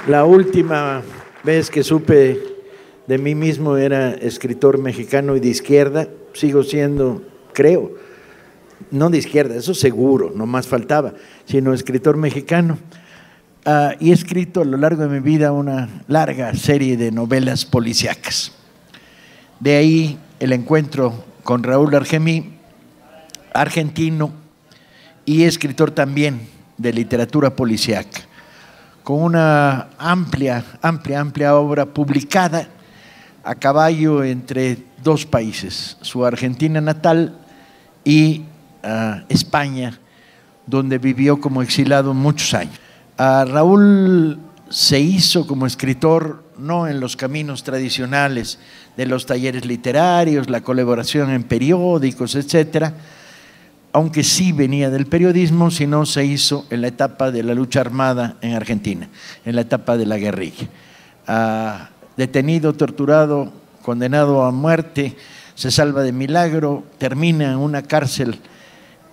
La última vez que supe de mí mismo era escritor mexicano y de izquierda. Sigo siendo, creo, no de izquierda, eso seguro, no más faltaba, sino escritor mexicano. Y he escrito a lo largo de mi vida una larga serie de novelas policíacas. De ahí el encuentro con Raúl Argemí, argentino y escritor también de literatura policíaca, con una amplia obra publicada a caballo entre dos países, su Argentina natal y España, donde vivió como exilado muchos años. Raúl se hizo como escritor no en los caminos tradicionales de los talleres literarios, la colaboración en periódicos, etcétera, aunque sí venía del periodismo, sino se hizo en la etapa de la lucha armada en Argentina, en la etapa de la guerrilla. Detenido, torturado, condenado a muerte, se salva de milagro, termina en una cárcel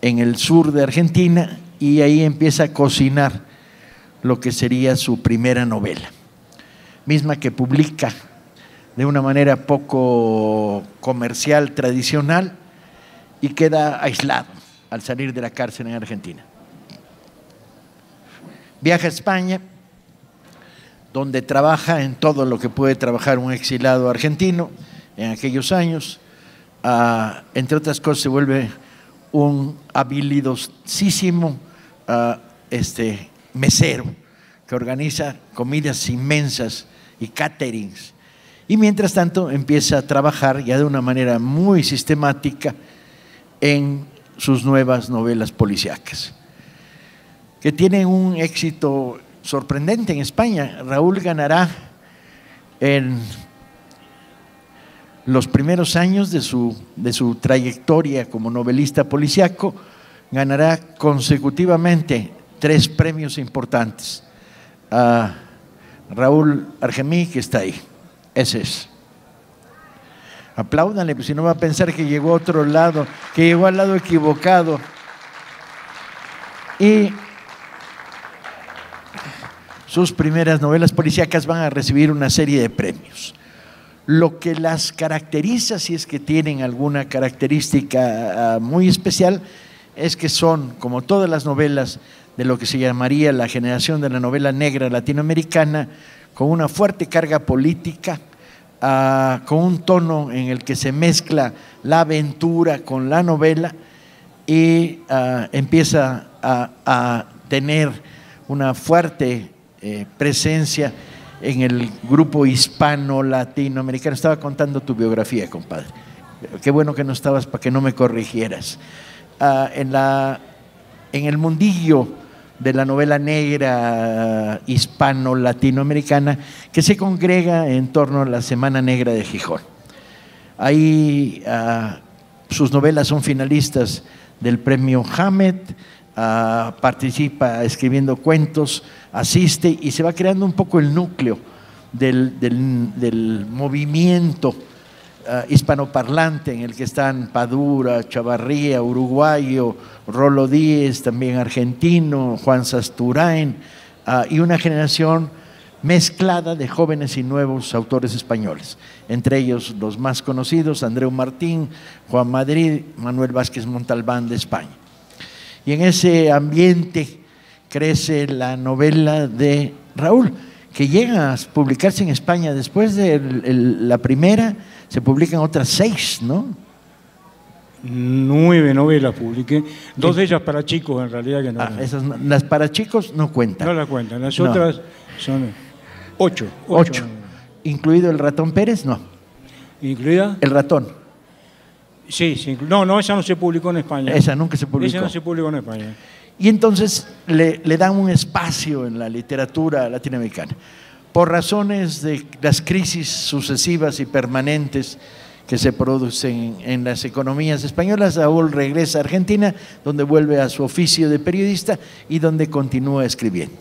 en el sur de Argentina y ahí empieza a cocinar lo que sería su primera novela, misma que publica de una manera poco comercial, tradicional, y queda aislado al salir de la cárcel en Argentina. Viaja a España, donde trabaja en todo lo que puede trabajar un exilado argentino en aquellos años. Entre otras cosas, se vuelve un habilidosísimo mesero que organiza comidas inmensas y caterings. Y mientras tanto empieza a trabajar ya de una manera muy sistemática en sus nuevas novelas policíacas, que tienen un éxito sorprendente en España. Raúl ganará en los primeros años de su trayectoria como novelista policíaco, ganará consecutivamente 3 premios importantes. Raúl Argemí, que está ahí, ese es. Apláudanle, pues si no va a pensar que llegó a otro lado, que llegó al lado equivocado. Y sus primeras novelas policíacas van a recibir una serie de premios. Lo que las caracteriza, si es que tienen alguna característica muy especial, es que son, como todas las novelas de lo que se llamaría la generación de la novela negra latinoamericana, con una fuerte carga política, con un tono en el que se mezcla la aventura con la novela y empieza a tener una fuerte presencia en el grupo hispano-latinoamericano. Estaba contando tu biografía, compadre. Qué bueno que no estabas para que no me corrigieras. En el mundillo de la novela negra hispano-latinoamericana que se congrega en torno a la Semana Negra de Gijón. Ahí sus novelas son finalistas del premio Hammett, participa escribiendo cuentos, asiste y se va creando un poco el núcleo del movimiento hispanoparlante en el que están Padura, Chavarría, uruguayo, Rolo Díez, también argentino, Juan Sasturain, y una generación mezclada de jóvenes y nuevos autores españoles, entre ellos los más conocidos, Andreu Martín, Juan Madrid, Manuel Vázquez Montalbán de España. Y en ese ambiente crece la novela de Raúl, que llega a publicarse en España. Después de la primera, se publican otras 6, ¿no? 9 novelas publiqué, 2 de ellas para chicos en realidad. Que no, las para chicos no cuentan. No las cuentan, las otras son 8. ¿Incluido El Ratón Pérez? No. ¿Incluida? El Ratón. Sí. No, esa no se publicó en España. Esa nunca se publicó. Esa no se publicó en España. Y entonces le dan un espacio en la literatura latinoamericana. Por razones de las crisis sucesivas y permanentes que se producen en las economías españolas, Raúl regresa a Argentina, donde vuelve a su oficio de periodista y donde continúa escribiendo.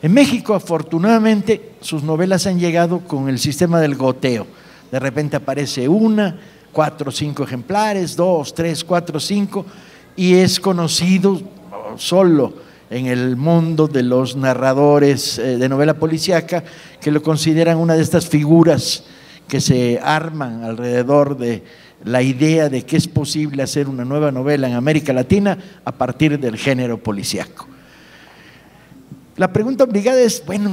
En México, afortunadamente, sus novelas han llegado con el sistema del goteo. De repente aparece 1, 4 o 5 ejemplares, 2, 3, 4, 5, y es conocido solo en el mundo de los narradores de novela policíaca, que lo consideran una de estas figuras que se arman alrededor de la idea de que es posible hacer una nueva novela en América Latina a partir del género policíaco. La pregunta obligada es, bueno,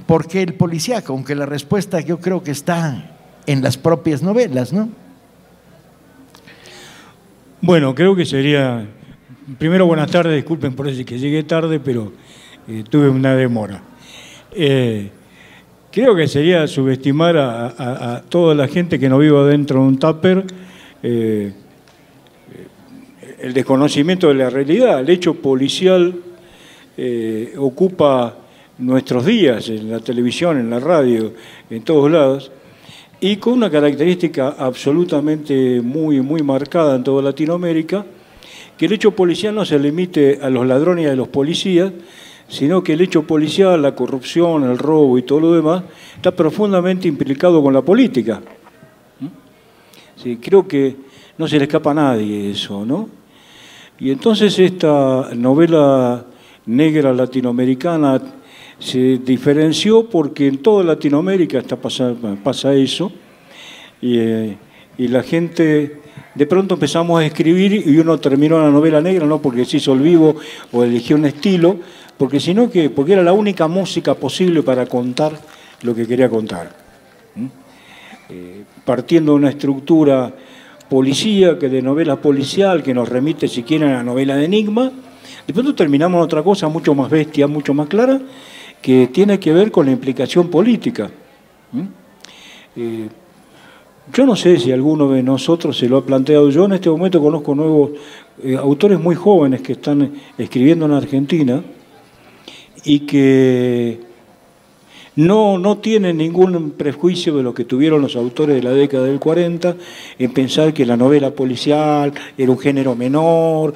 ¿por qué el policíaco? Aunque la respuesta yo creo que está en las propias novelas, ¿no? Bueno, creo que sería... Primero, buenas tardes, disculpen por eso que llegué tarde, pero tuve una demora. Creo que sería subestimar a toda la gente que no viva dentro de un tupper el desconocimiento de la realidad. El hecho policial ocupa nuestros días en la televisión, en la radio, en todos lados, y con una característica absolutamente muy marcada en toda Latinoamérica, que el hecho policial no se limite a los ladrones y a los policías, sino que el hecho policial, la corrupción, el robo y todo lo demás, está profundamente implicado con la política. Sí, creo que no se le escapa a nadie eso, ¿no? Y entonces esta novela negra latinoamericana se diferenció porque en toda Latinoamérica pasa eso, y la gente... De pronto empezamos a escribir y uno terminó la novela negra, no porque se hizo el vivo o eligió un estilo, porque era la única música posible para contar lo que quería contar. Partiendo de una estructura policíaca, de novela policial, que nos remite, si quieren, a la novela de enigma, de pronto terminamos en otra cosa mucho más bestia, mucho más clara, que tiene que ver con la implicación política. Yo no sé si alguno de nosotros se lo ha planteado. Yo en este momento conozco nuevos autores muy jóvenes que están escribiendo en Argentina y que no tienen ningún prejuicio de lo que tuvieron los autores de la década del 40 en pensar que la novela policial era un género menor.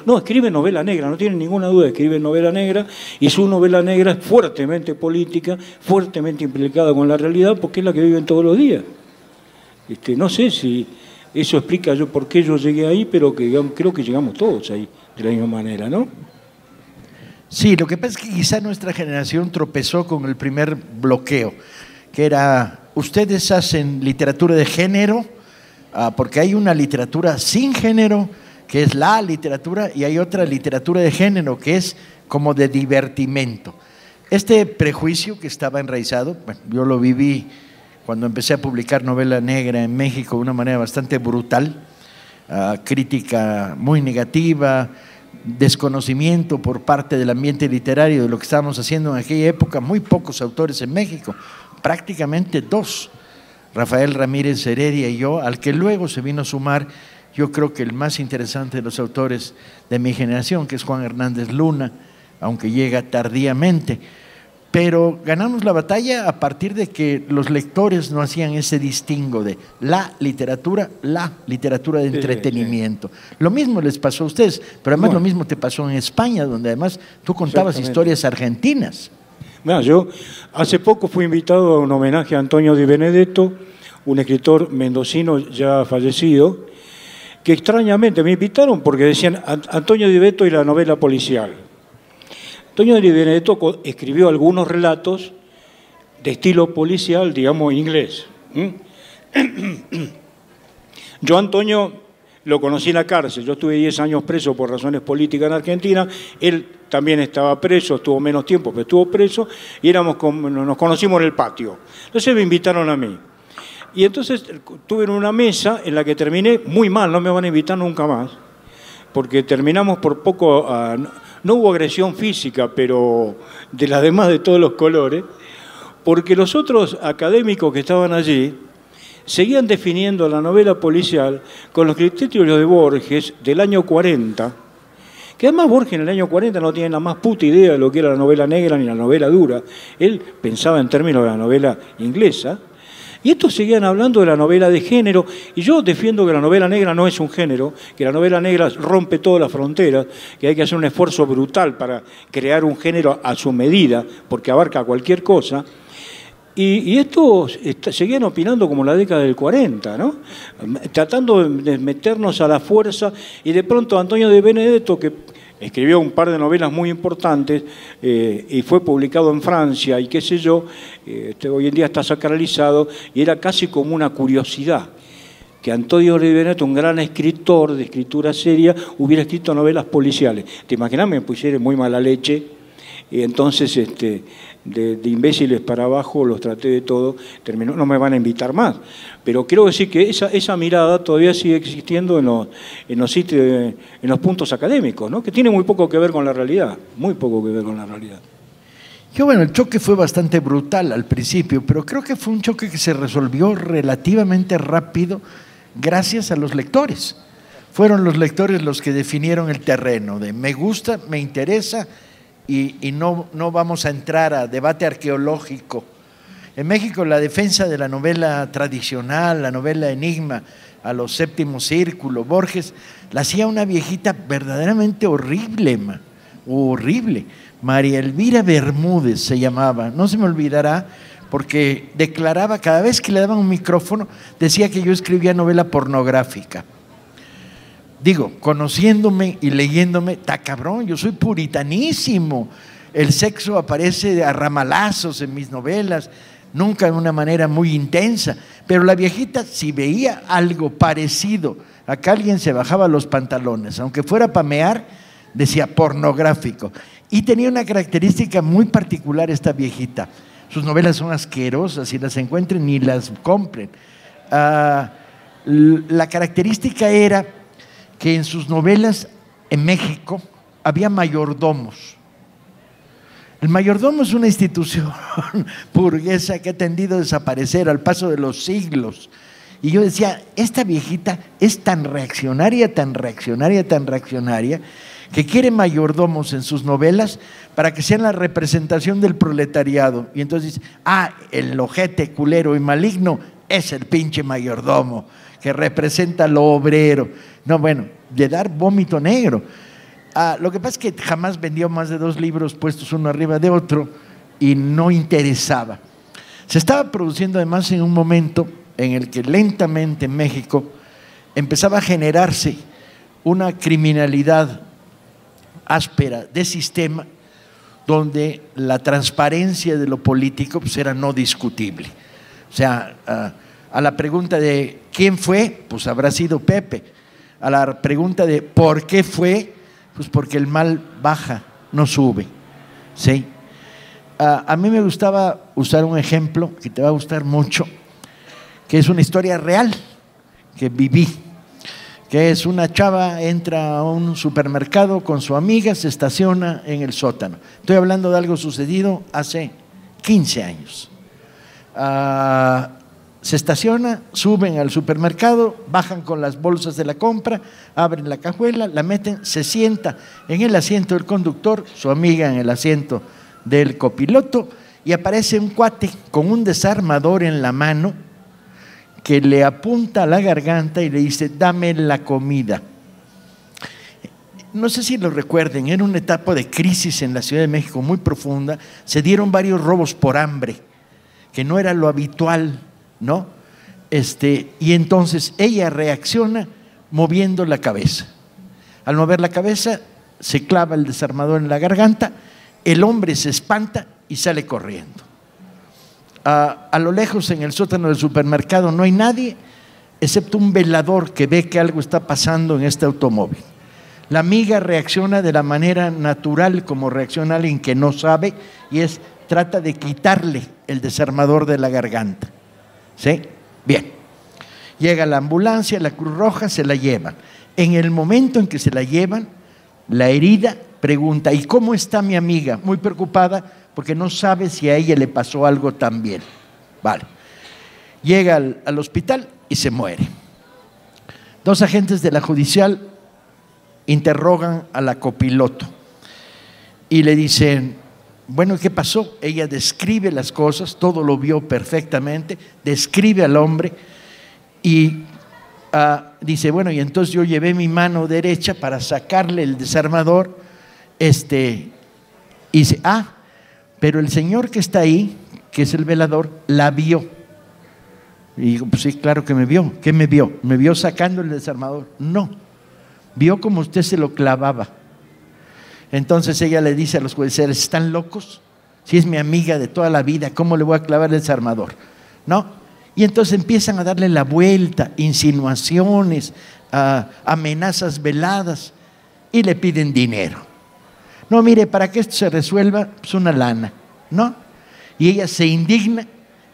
No, escriben novela negra, no tienen ninguna duda, escriben novela negra, y su novela negra es fuertemente política, fuertemente implicada con la realidad, porque es la que viven todos los días. No sé si eso explica yo por qué yo llegué ahí, pero creo que llegamos todos ahí de la misma manera, ¿no? Sí, lo que pasa es que quizá nuestra generación tropezó con el primer bloqueo, que era, ustedes hacen literatura de género, porque hay una literatura sin género, que es la literatura, y hay otra literatura de género, que es como de divertimento. Este prejuicio que estaba enraizado, bueno, yo lo viví cuando empecé a publicar novela negra en México de una manera bastante brutal, crítica muy negativa, desconocimiento por parte del ambiente literario de lo que estábamos haciendo en aquella época, muy pocos autores en México, prácticamente dos, Rafael Ramírez Heredia y yo, al que luego se vino a sumar, yo creo que el más interesante de los autores de mi generación, que es Juan Hernández Luna, aunque llega tardíamente. Pero ganamos la batalla a partir de que los lectores no hacían ese distingo de la literatura de entretenimiento. Lo mismo les pasó a ustedes, pero además lo mismo te pasó en España, donde además tú contabas historias argentinas. Bueno, yo hace poco fui invitado a un homenaje a Antonio Di Benedetto, un escritor mendocino ya fallecido, que extrañamente me invitaron porque decían Antonio Di Benedetto y la novela policial. Antonio Di Benedetto escribió algunos relatos de estilo policial, digamos, inglés. Yo a Antonio lo conocí en la cárcel. Yo estuve 10 años preso por razones políticas en Argentina. Él también estaba preso, estuvo menos tiempo, pero estuvo preso, y nos conocimos en el patio. Entonces me invitaron a mí. Y entonces tuve una mesa en la que terminé muy mal, no me van a invitar nunca más, porque terminamos por poco... No hubo agresión física, pero de las demás de todos los colores, porque los otros académicos que estaban allí seguían definiendo la novela policial con los criterios de Borges del año 40, que además Borges en el año 40 no tiene la más puta idea de lo que era la novela negra ni la novela dura. Él pensaba en términos de la novela inglesa, y estos seguían hablando de la novela de género, y yo defiendo que la novela negra no es un género, que la novela negra rompe todas las fronteras, que hay que hacer un esfuerzo brutal para crear un género a su medida, porque abarca cualquier cosa. Y estos seguían opinando como la década del 40, ¿no? Tratando de meternos a la fuerza, y de pronto Antonio Di Benedetto, que escribió un par de novelas muy importantes y fue publicado en Francia y qué sé yo, hoy en día está sacralizado y era casi como una curiosidad que Antonio Riveretto, un gran escritor de escritura seria, hubiera escrito novelas policiales. ¿Te imaginas? Me pusieron muy mala leche y entonces de imbéciles para abajo los traté de todo, terminó, no me van a invitar más. Pero quiero decir que esa mirada todavía sigue existiendo en los sitios, en los puntos académicos, ¿no? Que tiene muy poco que ver con la realidad, muy poco que ver con la realidad. Que bueno, el choque fue bastante brutal al principio, pero creo que fue un choque que se resolvió relativamente rápido gracias a los lectores. Fueron los lectores los que definieron el terreno de me gusta, me interesa y no vamos a entrar a debate arqueológico. En México la defensa de la novela tradicional, la novela enigma, a los Séptimo Círculo, Borges, la hacía una viejita verdaderamente horrible, horrible. María Elvira Bermúdez se llamaba, no se me olvidará, porque declaraba, cada vez que le daban un micrófono, decía que yo escribía novela pornográfica. Digo, conociéndome y leyéndome, está cabrón, yo soy puritanísimo. El sexo aparece a ramalazos en mis novelas, nunca de una manera muy intensa. Pero la viejita, si veía algo parecido a que alguien se bajaba los pantalones, aunque fuera para mear, decía pornográfico. Y tenía una característica muy particular esta viejita. Sus novelas son asquerosas, si las encuentren ni las compren. La característica era que en sus novelas en México había mayordomos. El mayordomo es una institución burguesa que ha tendido a desaparecer al paso de los siglos. Y yo decía, esta viejita es tan reaccionaria, tan reaccionaria, tan reaccionaria, que quiere mayordomos en sus novelas para que sean la representación del proletariado. Y entonces dice, el ojete culero y maligno es el pinche mayordomo que representa lo obrero. No, bueno, de dar vómito negro. Lo que pasa es que jamás vendió más de 2 libros puestos uno arriba de otro y no interesaba. Se estaba produciendo además en un momento en el que lentamente en México empezaba a generarse una criminalidad áspera de sistema donde la transparencia de lo político pues era no discutible. O sea, a la pregunta de ¿quién fue? Pues habrá sido Pepe. A la pregunta de ¿por qué fue? Pues porque el mal baja, no sube. ¿Sí? A mí me gustaba usar un ejemplo que te va a gustar mucho, que es una historia real que viví, que es una chava, entra a un supermercado con su amiga, se estaciona en el sótano. Estoy hablando de algo sucedido hace 15 años. Se estaciona, suben al supermercado, bajan con las bolsas de la compra, abren la cajuela, la meten, se sienta en el asiento del conductor, su amiga en el asiento del copiloto, y aparece un cuate con un desarmador en la mano que le apunta a la garganta y le dice, dame la comida. No sé si lo recuerden, era una etapa de crisis en la Ciudad de México muy profunda, se dieron varios robos por hambre, que no era lo habitual, ¿no? Y entonces ella reacciona moviendo la cabeza. Al mover la cabeza, se clava el desarmador en la garganta, el hombre se espanta y sale corriendo. A lo lejos, en el sótano del supermercado, no hay nadie, excepto un velador que ve que algo está pasando en este automóvil. La amiga reacciona de la manera natural como reacciona alguien que no sabe, y trata de quitarle el desarmador de la garganta. ¿Sí? Bien. Llega la ambulancia, la Cruz Roja, se la llevan. En el momento en que se la llevan, la herida pregunta, ¿y cómo está mi amiga? Muy preocupada porque no sabe si a ella le pasó algo también. Vale. Llega al hospital y se muere. 2 agentes de la judicial interrogan a la copiloto y le dicen, bueno, ¿qué pasó? Ella describe las cosas, todo lo vio perfectamente, describe al hombre y dice, bueno, y entonces yo llevé mi mano derecha para sacarle el desarmador, y dice, pero el señor que está ahí, que es el velador, la vio. Y digo, pues sí, claro que me vio. ¿Qué me vio? ¿Me vio sacando el desarmador? No, vio como usted se lo clavaba. Entonces ella le dice a los jueces: ¿están locos? Si es mi amiga de toda la vida, ¿cómo le voy a clavar el desarmador? ¿No? Y entonces empiezan a darle la vuelta, insinuaciones, amenazas veladas, y le piden dinero. No, mire, para que esto se resuelva, pues una lana, ¿no? Y ella se indigna,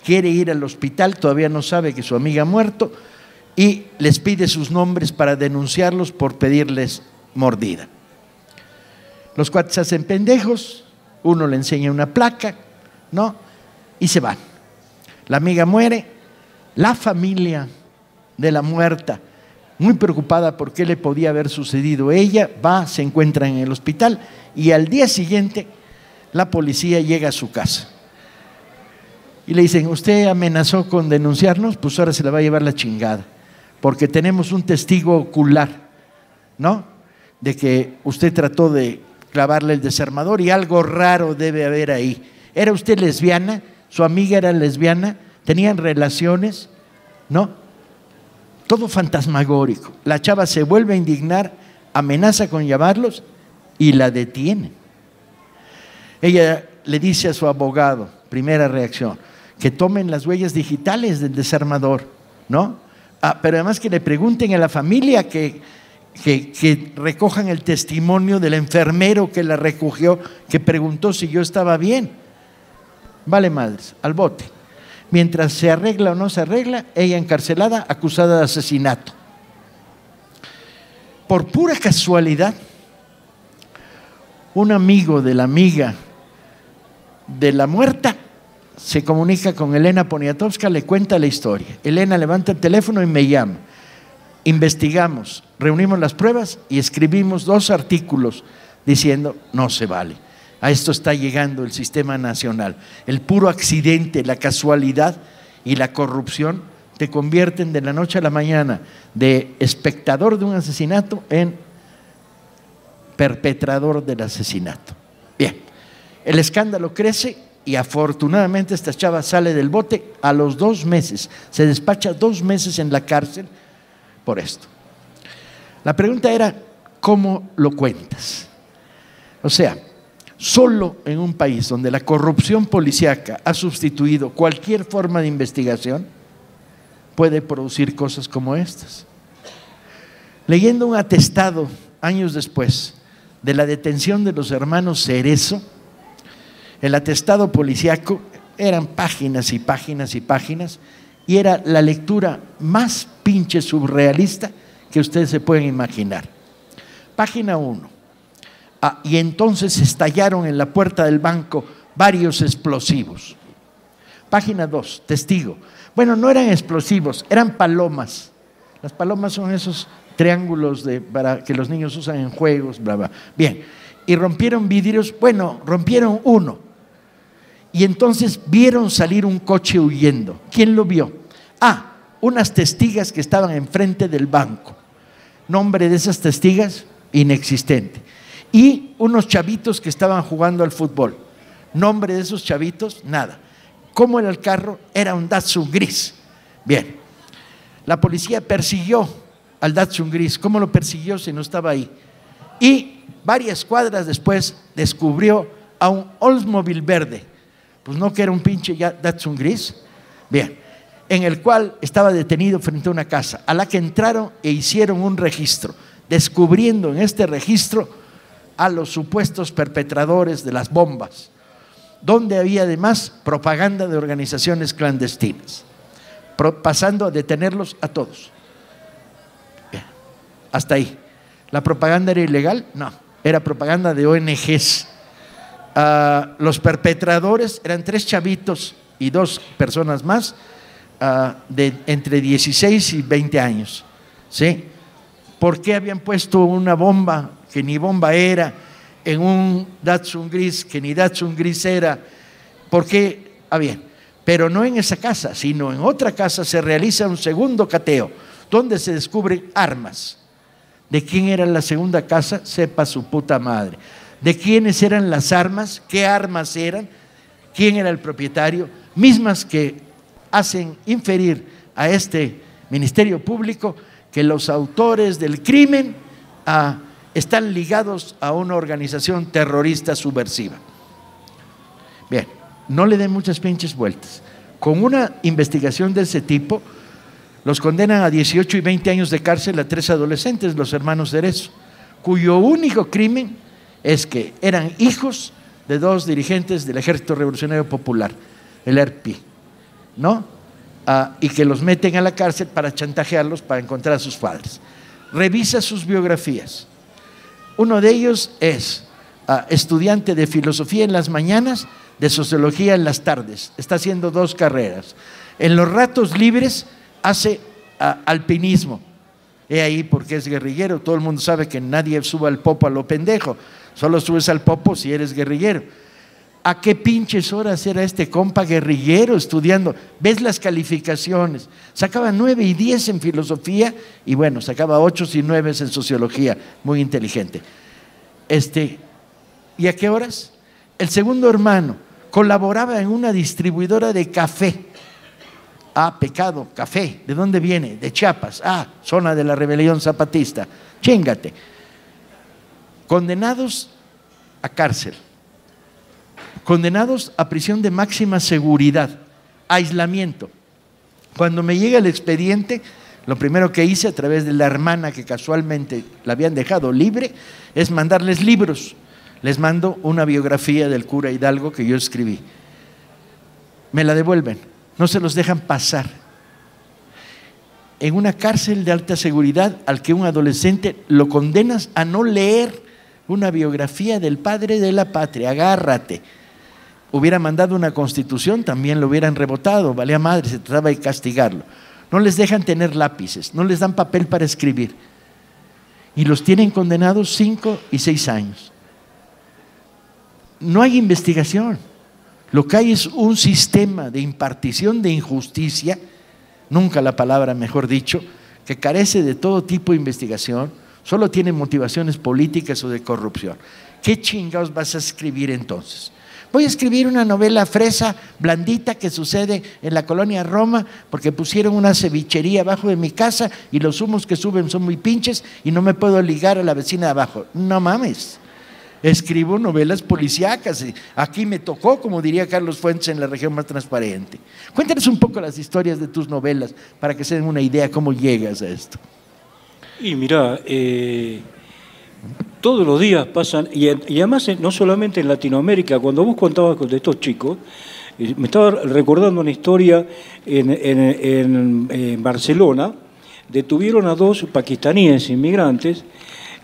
quiere ir al hospital, todavía no sabe que su amiga ha muerto, y les pide sus nombres para denunciarlos por pedirles mordida. Los cuates se hacen pendejos, uno le enseña una placa, ¿no? Y se van. La amiga muere, la familia de la muerta, muy preocupada por qué le podía haber sucedido a ella, va, se encuentra en el hospital, y al día siguiente la policía llega a su casa. Y le dicen: ¿usted amenazó con denunciarnos? Pues ahora se la va a llevar la chingada, porque tenemos un testigo ocular, ¿no? De que usted trató de clavarle el desarmador y algo raro debe haber ahí. ¿Era usted lesbiana? ¿Su amiga era lesbiana? ¿Tenían relaciones? ¿No? Todo fantasmagórico. La chava se vuelve a indignar, amenaza con llamarlos y la detienen. Ella le dice a su abogado, primera reacción, que tomen las huellas digitales del desarmador, ¿no? Pero además que le pregunten a la familia, que recojan el testimonio del enfermero que la recogió, que preguntó si yo estaba bien. Vale madres, al bote. Mientras se arregla o no se arregla, ella encarcelada, acusada de asesinato. Por pura casualidad, un amigo de la amiga de la muerta se comunica con Elena Poniatowska, le cuenta la historia. Elena levanta el teléfono y me llama. Investigamos, reunimos las pruebas y escribimos 2 artículos diciendo: no se vale. A esto está llegando el sistema nacional. El puro accidente, la casualidad y la corrupción te convierten de la noche a la mañana de espectador de un asesinato en perpetrador del asesinato. Bien, el escándalo crece y afortunadamente esta chava sale del bote a los 2 meses. Se despacha 2 meses en la cárcel por esto. La pregunta era: ¿cómo lo cuentas? O sea, solo en un país donde la corrupción policíaca ha sustituido cualquier forma de investigación, puede producir cosas como estas. Leyendo un atestado años después de la detención de los hermanos Cerezo, el atestado policíaco eran páginas y páginas y páginas, y era la lectura más pinche surrealista que ustedes se pueden imaginar. Página 1. Y entonces estallaron en la puerta del banco varios explosivos. Página 2, testigo. Bueno, no eran explosivos, eran palomas. Las palomas son esos triángulos para que los niños usan en juegos, bla, bla. Bien, y rompieron vidrios, bueno, rompieron uno. Y entonces vieron salir un coche huyendo. ¿Quién lo vio? Unas testigas que estaban enfrente del banco. Nombre de esas testigas: inexistente. Y unos chavitos que estaban jugando al fútbol. Nombre de esos chavitos: nada. ¿Cómo era el carro? Era un Datsun gris. Bien, la policía persiguió al Datsun gris. ¿Cómo lo persiguió si no estaba ahí? Y varias cuadras después descubrió a un Oldsmobile verde. Pues no, que era un pinche Datsun gris. Bien, en el cual estaba detenido frente a una casa, a la que entraron e hicieron un registro, descubriendo en este registro a los supuestos perpetradores de las bombas, donde había además propaganda de organizaciones clandestinas, pasando a detenerlos a todos. Bien, hasta ahí. ¿La propaganda era ilegal? No, era propaganda de ONGs. Los perpetradores eran 3 chavitos y 2 personas más, de entre 16 y 20 años. ¿Sí? ¿Por qué habían puesto una bomba que ni bomba era en un Datsun gris que ni Datsun gris era? ¿Por qué? Bien, pero no en esa casa, sino en otra casa se realiza un segundo cateo, donde se descubren armas. ¿De quién era la segunda casa? Sepa su puta madre. ¿De quiénes eran las armas? ¿Qué armas eran? ¿Quién era el propietario? Mismas que hacen inferir a este Ministerio Público que los autores del crimen están ligados a una organización terrorista subversiva. Bien, no le den muchas pinches vueltas. Con una investigación de ese tipo, los condenan a 18 y 20 años de cárcel a 3 adolescentes, los hermanos Cerezo, cuyo único crimen es que eran hijos de 2 dirigentes del Ejército Revolucionario Popular, el ERPI, ¿no? Y que los meten a la cárcel para chantajearlos, para encontrar a sus padres. Revisa sus biografías. Uno de ellos es estudiante de filosofía en las mañanas, de sociología en las tardes. Está haciendo 2 carreras. En los ratos libres hace alpinismo. He ahí porque es guerrillero. Todo el mundo sabe que nadie sube al popo a lo pendejo. Solo subes al popo si eres guerrillero. ¿A qué pinches horas era este compa guerrillero estudiando? ¿Ves las calificaciones? Sacaba 9 y 10 en filosofía y bueno, sacaba 8 y 9 en sociología. Muy inteligente. ¿Y a qué horas? El segundo hermano colaboraba en una distribuidora de café. Pecado, café. ¿De dónde viene? De Chiapas. Zona de la rebelión zapatista. Chíngate. Condenados a cárcel. Condenados a prisión de máxima seguridad, aislamiento. Cuando me llega el expediente, lo primero que hice a través de la hermana que casualmente la habían dejado libre, es mandarles libros. Les mando una biografía del cura Hidalgo que yo escribí. Me la devuelven, no se los dejan pasar. En una cárcel de alta seguridad al que un adolescente lo condenas a no leer una biografía del padre de la patria, agárrate. Hubiera mandado una constitución, también lo hubieran rebotado, valía madre, se trataba de castigarlo. No les dejan tener lápices, no les dan papel para escribir. Y los tienen condenados 5 y 6 años. No hay investigación. Lo que hay es un sistema de impartición de injusticia, nunca la palabra mejor dicho, que carece de todo tipo de investigación, solo tiene motivaciones políticas o de corrupción. ¿Qué chingados vas a escribir entonces? Voy a escribir una novela fresa, blandita, que sucede en la colonia Roma, porque pusieron una cevichería abajo de mi casa y los humos que suben son muy pinches y no me puedo ligar a la vecina de abajo. No mames. Escribo novelas policíacas. Aquí me tocó, como diría Carlos Fuentes, en La región más transparente. Cuéntanos un poco las historias de tus novelas para que se den una idea cómo llegas a esto. Y mirá, todos los días pasan, y además no solamente en Latinoamérica, cuando vos contabas de estos chicos, me estaba recordando una historia en Barcelona. Detuvieron a 2 pakistaníes inmigrantes.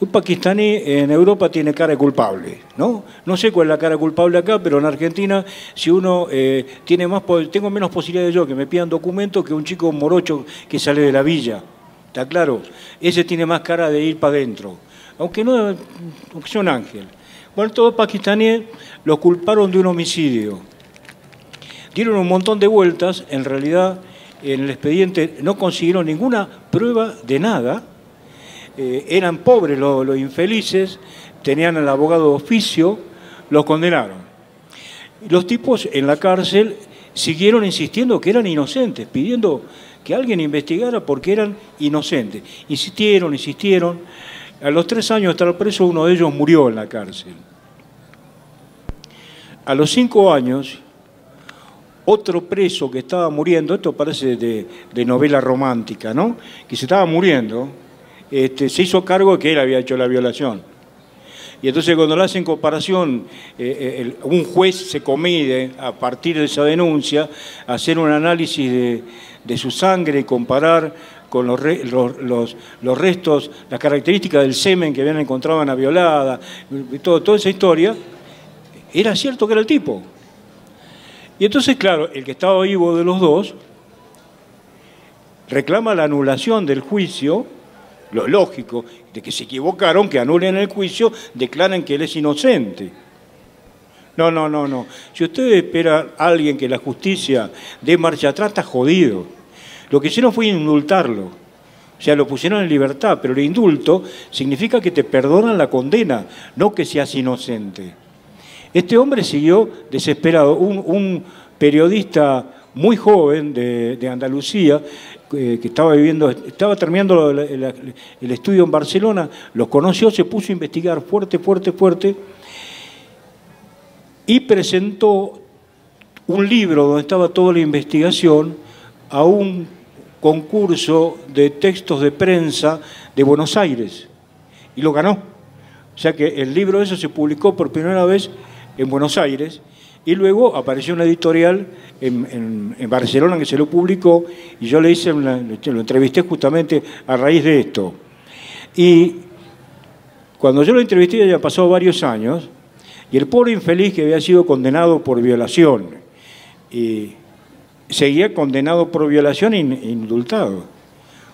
Un pakistaní en Europa tiene cara de culpable, ¿no? No sé cuál es la cara culpable acá, pero en Argentina, si uno tengo menos posibilidades yo que me pidan documentos que un chico morocho que sale de la villa. ¿Está claro? Ese tiene más cara de ir para adentro. Aunque sea un ángel. Bueno, todos pakistaníes los culparon de un homicidio. Dieron un montón de vueltas, en realidad en el expediente no consiguieron ninguna prueba de nada. Eran pobres los infelices, tenían al abogado de oficio, los condenaron. Los tipos en la cárcel siguieron insistiendo que eran inocentes, pidiendo que alguien investigara porque eran inocentes. Insistieron. A los 3 años de estar preso, uno de ellos murió en la cárcel. A los 5 años, otro preso que estaba muriendo, esto parece de novela romántica, ¿no? Que se estaba muriendo, se hizo cargo de que él había hecho la violación. Y entonces cuando le hacen comparación, un juez se comide a partir de esa denuncia, a hacer un análisis de su sangre y comparar con los restos, las características del semen que habían encontrado en la violada, toda esa historia, era cierto que era el tipo. Y entonces, claro, el que estaba vivo de los 2 reclama la anulación del juicio, lo lógico, de que se equivocaron, que anulen el juicio, declaran que él es inocente. No. Si usted espera a alguien que la justicia dé marcha atrás, está jodido. Lo que hicieron fue indultarlo. O sea, lo pusieron en libertad, pero el indulto significa que te perdonan la condena, no que seas inocente. Este hombre siguió desesperado. Un periodista muy joven de Andalucía, que estaba terminando el estudio en Barcelona, los conoció, se puso a investigar fuerte, fuerte, fuerte, y presentó un libro donde estaba toda la investigación a un concurso de textos de prensa de Buenos Aires, y lo ganó. O sea que el libro ese se publicó por primera vez en Buenos Aires, y luego apareció una editorial en Barcelona que se lo publicó, y yo lo entrevisté justamente a raíz de esto. Y cuando yo lo entrevisté ya pasó varios años, y el pobre infeliz que había sido condenado por violación, y seguía condenado por violación e indultado,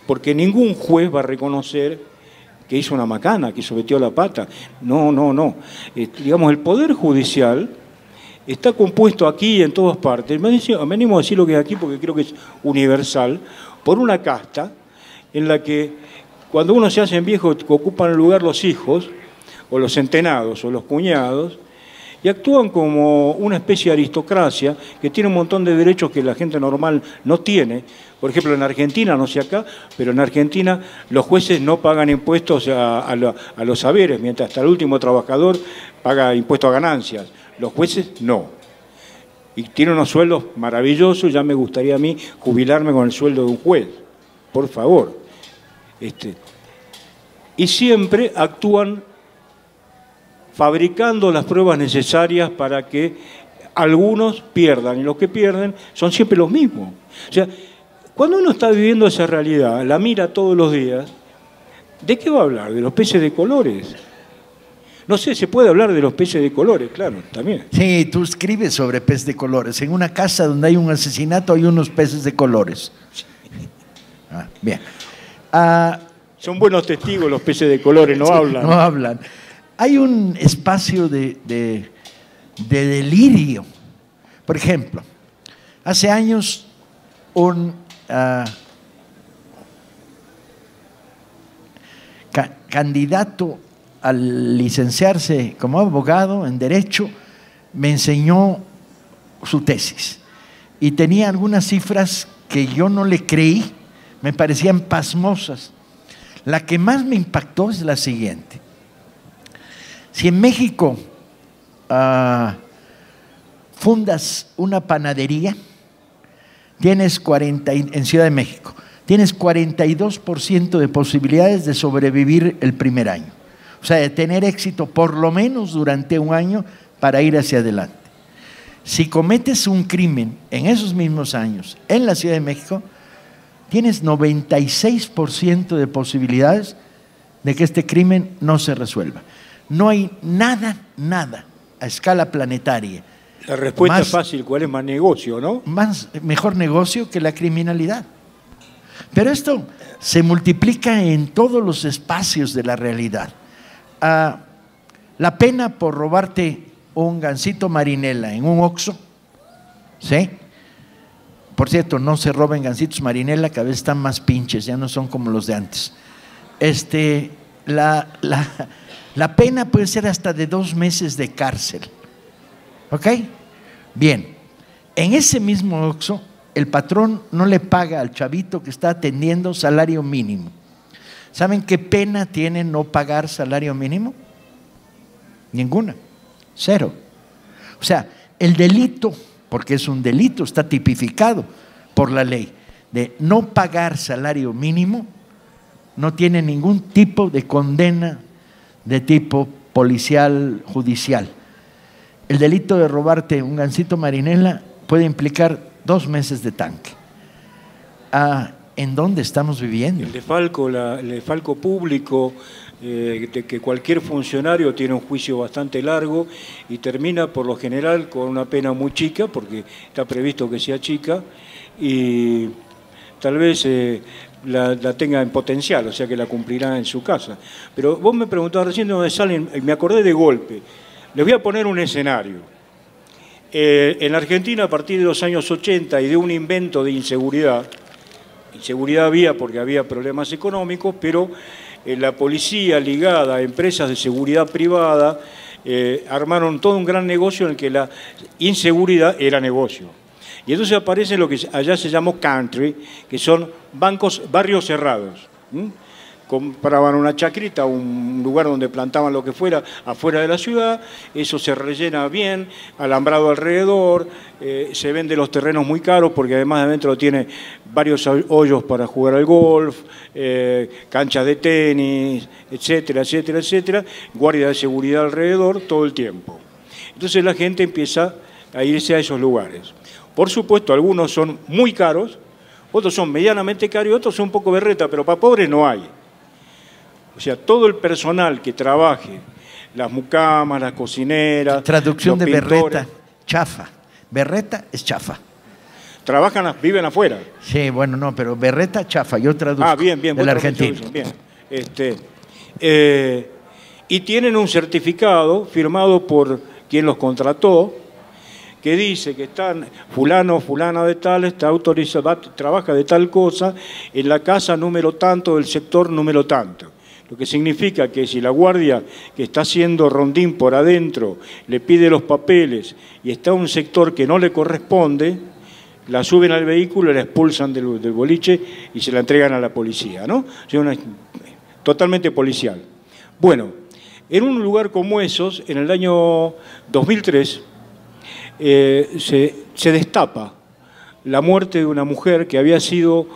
porque ningún juez va a reconocer que hizo una macana, que sometió la pata. No, no, no. Digamos, el Poder Judicial está compuesto aquí y en todas partes, me animo a decir lo que es aquí porque creo que es universal, por una casta en la que cuando uno se hace viejo ocupan el lugar los hijos, o los centenados, o los cuñados, y actúan como una especie de aristocracia que tiene un montón de derechos que la gente normal no tiene. Por ejemplo, en Argentina, no sé acá, pero en Argentina los jueces no pagan impuestos a los saberes, mientras hasta el último trabajador paga impuestos a ganancias. Los jueces no. Y tienen unos sueldos maravillosos, ya me gustaría a mí jubilarme con el sueldo de un juez, por favor. Y siempre actúan fabricando las pruebas necesarias para que algunos pierdan, y los que pierden son siempre los mismos. O sea, cuando uno está viviendo esa realidad, la mira todos los días, ¿de qué va a hablar? ¿De los peces de colores? No sé, se puede hablar de los peces de colores, claro, también. Sí, tú escribes sobre peces de colores. En una casa donde hay un asesinato hay unos peces de colores. Sí. Bien. Son buenos testigos los peces de colores, no hablan. No hablan. Hay un espacio de delirio. Por ejemplo, hace años un candidato al licenciarse como abogado en Derecho me enseñó su tesis y tenía algunas cifras que yo no le creí, me parecían pasmosas. La que más me impactó es la siguiente. Si en México fundas una panadería, tienes en Ciudad de México, tienes 42% de posibilidades de sobrevivir el primer año. O sea, de tener éxito por lo menos durante un año para ir hacia adelante. Si cometes un crimen en esos mismos años en la Ciudad de México, tienes 96% de posibilidades de que este crimen no se resuelva. No hay nada a escala planetaria. La respuesta es fácil, ¿cuál es más negocio, no? Mejor negocio que la criminalidad. Pero esto se multiplica en todos los espacios de la realidad. La pena por robarte un gansito marinela en un Oxxo, ¿sí? Por cierto, no se roben gansitos marinela, cada vez están más pinches, ya no son como los de antes. La pena puede ser hasta de 2 meses de cárcel. ¿Ok? Bien, en ese mismo Oxxo, el patrón no le paga al chavito que está atendiendo salario mínimo. ¿Saben qué pena tiene no pagar salario mínimo? Ninguna, 0. O sea, el delito, porque es un delito, está tipificado por la ley, de no pagar salario mínimo, no tiene ningún tipo de condena de tipo policial, judicial. El delito de robarte un gansito marinela puede implicar 2 meses de tanque. ¿En dónde estamos viviendo? El desfalco público, de que cualquier funcionario tiene un juicio bastante largo y termina por lo general con una pena muy chica, porque está previsto que sea chica, y tal vez la tenga en potencial, o sea que la cumplirá en su casa. Pero vos me preguntabas recién de dónde salen, me acordé de golpe. Les voy a poner un escenario. En Argentina, a partir de los años 80 y de un invento de inseguridad había porque había problemas económicos, pero la policía ligada a empresas de seguridad privada armaron todo un gran negocio en el que la inseguridad era negocio. Y entonces aparece lo que allá se llamó country, que son barrios cerrados. Compraban una chacrita, un lugar donde plantaban lo que fuera afuera de la ciudad, eso se rellena bien, alambrado alrededor, se vende los terrenos muy caros porque además adentro tiene varios hoyos para jugar al golf, canchas de tenis, etcétera, etcétera, etcétera, guardia de seguridad alrededor todo el tiempo. Entonces la gente empieza a irse a esos lugares. Por supuesto, algunos son muy caros, otros son medianamente caros y otros son un poco berreta, pero para pobres no hay. O sea, todo el personal que trabaje, las mucamas, las cocineras... Traducción de pintores, berreta, chafa. Berreta es chafa. Viven afuera. Sí, bueno, no, pero berreta, chafa. Yo traduzco bien, del argentino. Bien. Y tienen un certificado firmado por quien los contrató, que dice que están fulana de tal, está autorizado, trabaja de tal cosa, en la casa número tanto, del sector número tanto. Lo que significa que si la guardia que está haciendo rondín por adentro le pide los papeles y está en un sector que no le corresponde, la suben al vehículo, la expulsan del boliche y se la entregan a la policía, ¿no? Es totalmente policial. Bueno, en un lugar como esos, en el año 2003, se destapa la muerte de una mujer que había sido...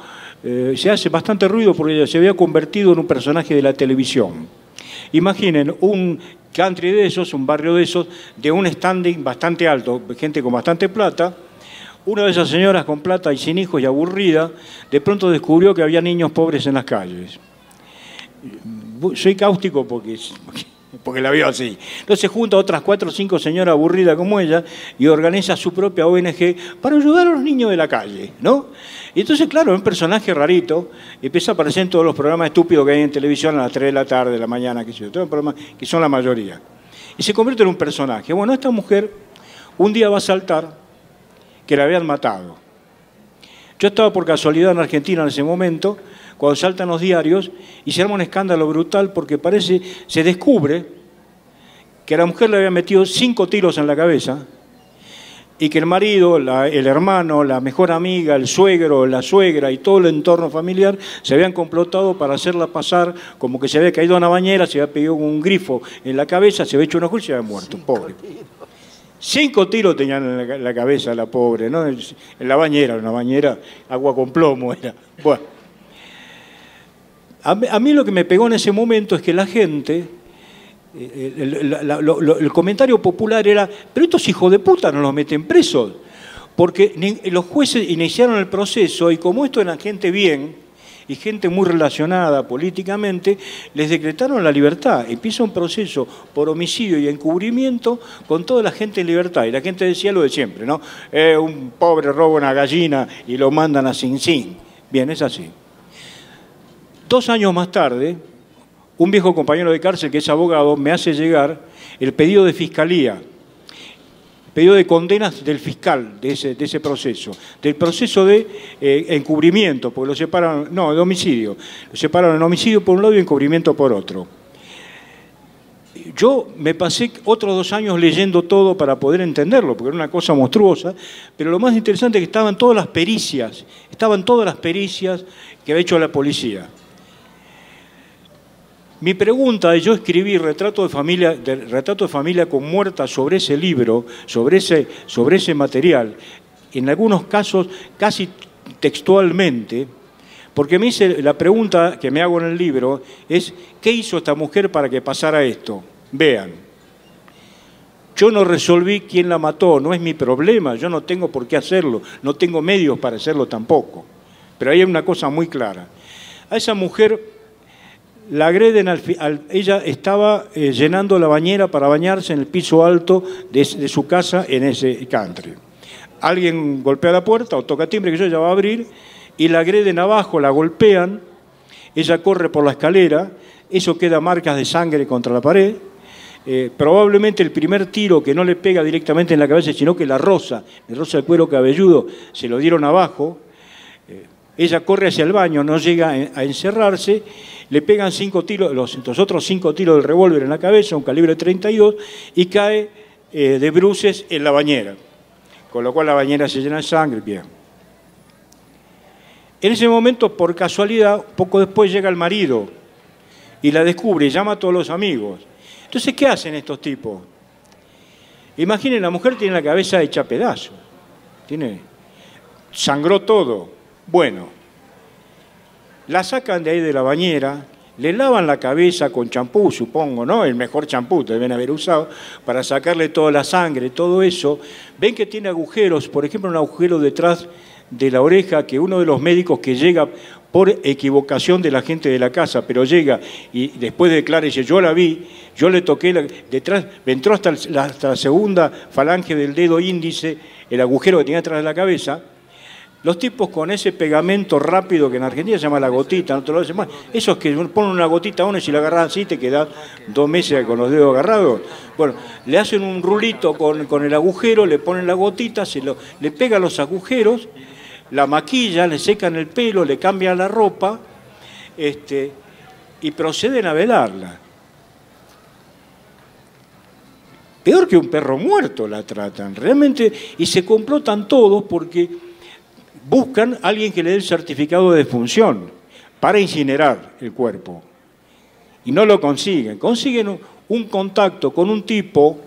se hace bastante ruido porque ella se había convertido en un personaje de la televisión. Imaginen un country de esos, un barrio de esos, de un standing bastante alto, gente con bastante plata. Una de esas señoras con plata y sin hijos y aburrida, de pronto descubrió que había niños pobres en las calles. Soy cáustico porque la veo así. Entonces junta a otras 4 o 5 señoras aburridas como ella y organiza su propia ONG para ayudar a los niños de la calle, ¿no? Y entonces, claro, es un personaje rarito, empieza a aparecer en todos los programas estúpidos que hay en televisión a las 3 de la tarde, de la mañana, que son la mayoría. Y se convierte en un personaje. Bueno, esta mujer un día va a saltar que la habían matado. Yo estaba por casualidad en Argentina en ese momento, cuando saltan los diarios, y se arma un escándalo brutal porque se descubre que a la mujer le habían metido 5 tiros en la cabeza y que el marido, el hermano, la mejor amiga, el suegro, la suegra y todo el entorno familiar se habían complotado para hacerla pasar como que se había caído a una bañera, se había pegado un grifo en la cabeza, se había hecho un ojo y se había muerto, pobre. 5 tiros tenían en la cabeza la pobre, ¿no? En la bañera, una bañera, agua con plomo era. Bueno. A mí lo que me pegó en ese momento es que la gente, el comentario popular era, pero estos hijos de puta no los meten presos, porque los jueces iniciaron el proceso y como esto era gente bien y gente muy relacionada políticamente, les decretaron la libertad. Empieza un proceso por homicidio y encubrimiento con toda la gente en libertad. Y la gente decía lo de siempre, ¿no? Un pobre roba una gallina y lo mandan a Sing Sing. Bien, es así. 2 años más tarde, un viejo compañero de cárcel que es abogado me hace llegar el pedido de fiscalía, pedido de condenas del fiscal de ese proceso, del proceso de encubrimiento, porque lo separan, no, de homicidio, lo separan en homicidio por un lado y encubrimiento por otro. Yo me pasé otros 2 años leyendo todo para poder entenderlo, porque era una cosa monstruosa, pero lo más interesante es que estaban todas las pericias que había hecho la policía. Mi pregunta es, yo escribí retrato de familia con muerta sobre ese libro, sobre ese material, en algunos casos casi textualmente, porque me hice la pregunta que me hago en el libro es, ¿qué hizo esta mujer para que pasara esto? Vean, yo no resolví quién la mató, no es mi problema, yo no tengo por qué hacerlo, no tengo medios para hacerlo tampoco, pero hay una cosa muy clara. A esa mujer la agreden, ella estaba llenando la bañera para bañarse en el piso alto de su casa en ese country. Alguien golpea la puerta o toca timbre, que ella va a abrir, y la agreden abajo, la golpean, ella corre por la escalera, eso queda marcas de sangre contra la pared, probablemente el primer tiro que no le pega directamente en la cabeza, sino que le roza el cuero cabelludo, se lo dieron abajo, ella corre hacia el baño, no llega a encerrarse, le pegan 5 tiros, los otros 5 tiros del revólver en la cabeza, un calibre 32, y cae de bruces en la bañera. con lo cual la bañera se llena de sangre, bien. En ese momento, por casualidad, poco después llega el marido y la descubre y llama a todos los amigos. Entonces, ¿qué hacen estos tipos? Imaginen, la mujer tiene la cabeza hecha pedazos, sangró todo. Bueno, la sacan de ahí de la bañera, le lavan la cabeza con champú, supongo, ¿no? El mejor champú deben haber usado, para sacarle toda la sangre, todo eso. Ven que tiene agujeros, por ejemplo, un agujero detrás de la oreja, que uno de los médicos que llega por equivocación de la gente de la casa, pero llega y después declara y dice, yo la vi, yo le toqué, detrás, me entró hasta la segunda falange del dedo índice, el agujero que tenía detrás de la cabeza. Los tipos con ese pegamento rápido que en Argentina se llama la gotita, no te lo dicen más, esos que ponen una gotita a uno y si la agarras así te quedas 2 meses con los dedos agarrados. Bueno, le hacen un rulito con el agujero, le ponen la gotita, le pegan los agujeros, la maquillan, le secan el pelo, le cambian la ropa y proceden a velarla. Peor que un perro muerto la tratan, realmente, y se complotan todos porque buscan a alguien que le dé el certificado de defunción para incinerar el cuerpo. Y no lo consiguen. Consiguen un contacto con un tipo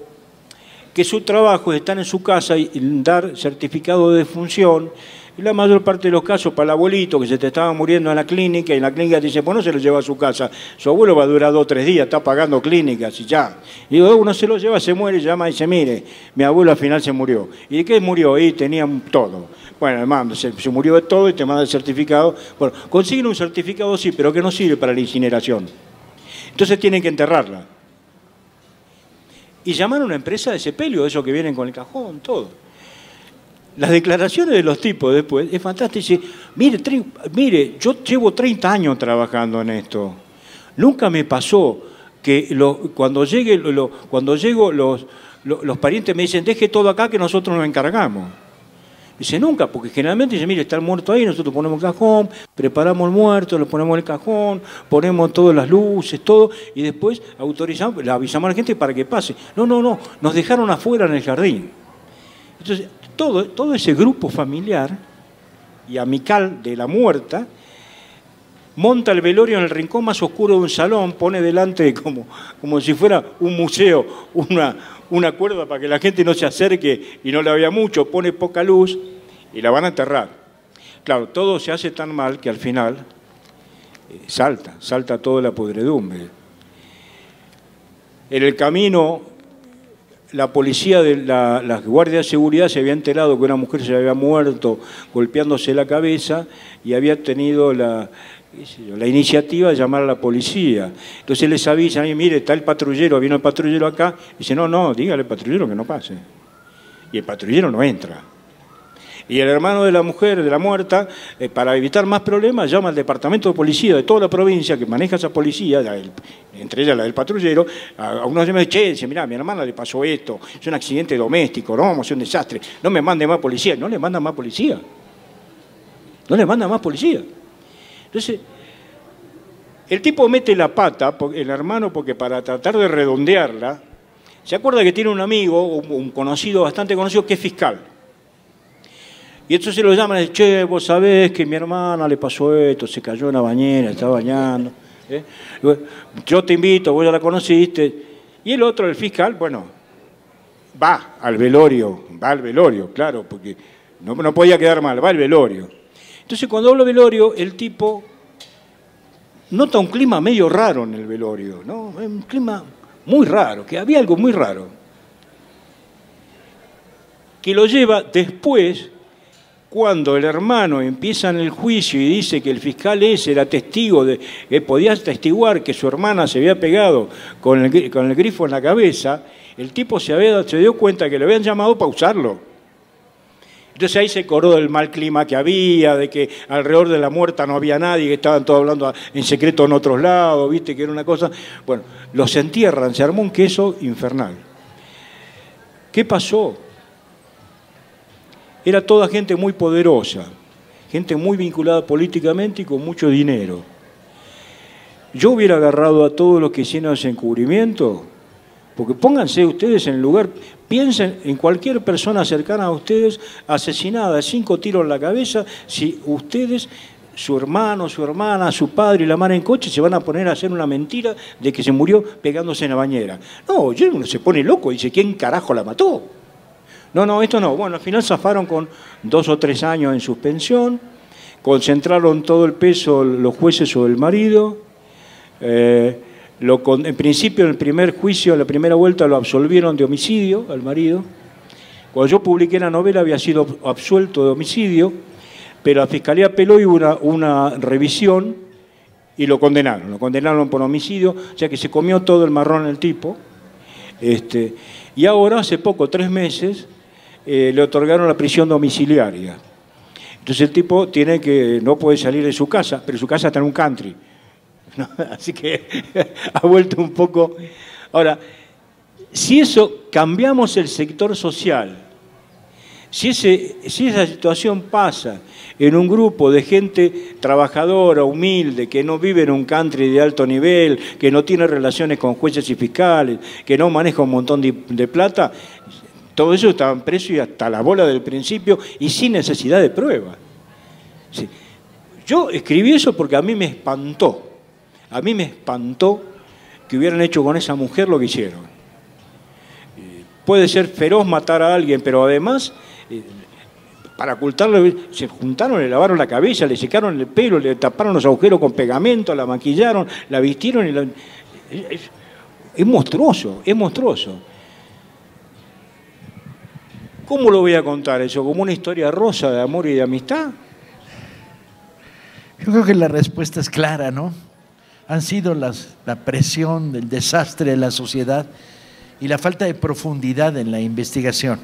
que su trabajo es estar en su casa y dar certificado de defunción. Y la mayor parte de los casos para el abuelito que se te estaba muriendo en la clínica, y en la clínica te dice, pues no se lo lleva a su casa, su abuelo va a durar 2 o 3 días, está pagando clínicas y ya. Y uno se lo lleva, se muere, llama y dice, mire, mi abuelo al final se murió. ¿Y de qué murió? Y tenía todo. Bueno, hermano, se murió de todo y te manda el certificado. Bueno, consiguen un certificado, sí, pero que no sirve para la incineración. Entonces tienen que enterrarla. Y llaman a una empresa de sepelio, esos que vienen con el cajón, todo. Las declaraciones de los tipos después es fantástico. Dice, mire, yo llevo 30 años trabajando en esto. Nunca me pasó que cuando llego los parientes me dicen, deje todo acá que nosotros nos encargamos. Dice, nunca, porque generalmente dice, mire, está el muerto ahí, nosotros ponemos el cajón, preparamos el muerto, lo ponemos en el cajón, ponemos todas las luces, todo, y después autorizamos, le avisamos a la gente para que pase. No, nos dejaron afuera en el jardín. Entonces, todo ese grupo familiar y amical de la muerta monta el velorio en el rincón más oscuro de un salón, pone delante como si fuera un museo, una cuerda para que la gente no se acerque y no la vea mucho, pone poca luz y la van a enterrar. Claro, todo se hace tan mal que al final salta toda la podredumbre. En el camino, la policía de la Guardia de Seguridad se había enterado que una mujer se había muerto golpeándose la cabeza y había tenido la iniciativa de llamar a la policía. Entonces les avisan, mire, está el patrullero, vino el patrullero acá. Dice, no, dígale al patrullero que no pase. Y el patrullero no entra. Y el hermano de la mujer, de la muerta, para evitar más problemas, llama al departamento de policía de toda la provincia que maneja esa policía, entre ellas la del patrullero, a uno se me dice, mira, a mi hermana le pasó esto, es un accidente doméstico, no, es un desastre, no me mande más policía. No le mandan más policía. No le mandan más policía. Entonces, el tipo mete la pata, el hermano, porque para tratar de redondearla, se acuerda que tiene un amigo, un conocido, bastante conocido, que es fiscal. Y entonces lo llaman y dicen, che, vos sabés que a mi hermana le pasó esto, se cayó en la bañera, está bañando. Yo te invito, vos ya la conociste. Y el otro, el fiscal, bueno, va al velorio, claro, porque no podía quedar mal, va al velorio. Entonces, cuando hablo de velorio, el tipo nota un clima medio raro en el velorio, ¿no? Un clima muy raro, que había algo muy raro. Que lo lleva después, cuando el hermano empieza en el juicio y dice que el fiscal ese era testigo, que podía atestiguar que su hermana se había pegado con el grifo en la cabeza, el tipo se dio cuenta que le habían llamado para usarlo. Entonces ahí se corrió del mal clima que había, de que alrededor de la muerta no había nadie, que estaban todos hablando en secreto en otros lados, viste que era una cosa. Bueno, los entierran, se armó un queso infernal. ¿Qué pasó? Era toda gente muy poderosa, gente muy vinculada políticamente y con mucho dinero. Yo hubiera agarrado a todos los que hicieron ese encubrimiento, Porque pónganse ustedes en el lugar, piensen en cualquier persona cercana a ustedes asesinada, 5 tiros en la cabeza, si ustedes, su hermano, su hermana, su padre y la madre en coche se van a poner a hacer una mentira de que se murió pegándose en la bañera. No, uno se pone loco y dice, ¿quién carajo la mató? No, esto no. Bueno, al final zafaron con 2 o 3 años en suspensión, concentraron todo el peso los jueces sobre el marido. En principio, en el primer juicio, en la primera vuelta, lo absolvieron de homicidio al marido. Cuando yo publiqué la novela había sido absuelto de homicidio, pero la Fiscalía apeló y hubo una revisión y lo condenaron por homicidio, o sea que se comió todo el marrón el tipo. Y ahora, hace poco, 3 meses, le otorgaron la prisión domiciliaria. Entonces el tipo no puede salir de su casa, pero su casa está en un country. ¿No? Así que ha vuelto un poco. Ahora, si cambiamos el sector social, si esa situación pasa en un grupo de gente trabajadora, humilde, que no vive en un country de alto nivel, que no tiene relaciones con jueces y fiscales, que no maneja un montón de plata, todo eso estaban presos y hasta la bola del principio y sin necesidad de prueba. Sí. Yo escribí eso porque a mí me espantó. A mí me espantó que hubieran hecho con esa mujer lo que hicieron. Puede ser feroz matar a alguien, pero además, para ocultarlo, se juntaron, le lavaron la cabeza, le secaron el pelo, le taparon los agujeros con pegamento, la maquillaron, la vistieron. Es monstruoso, es monstruoso. ¿Cómo lo voy a contar eso? ¿Como una historia rosa de amor y de amistad? Yo creo que la respuesta es clara, ¿no? Han sido la presión, el desastre de la sociedad y la falta de profundidad en la investigación.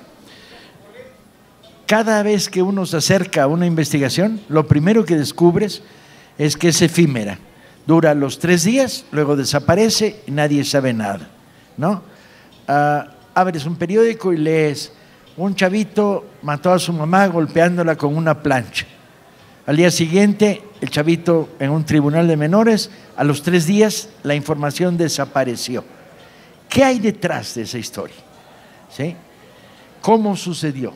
Cada vez que uno se acerca a una investigación, lo primero que descubres es que es efímera. Dura los 3 días, luego desaparece y nadie sabe nada, ¿no? Abres un periódico y lees, un chavito mató a su mamá golpeándola con una plancha. Al día siguiente, el chavito en un tribunal de menores, a los 3 días la información desapareció. ¿Qué hay detrás de esa historia? ¿Sí? ¿Cómo sucedió?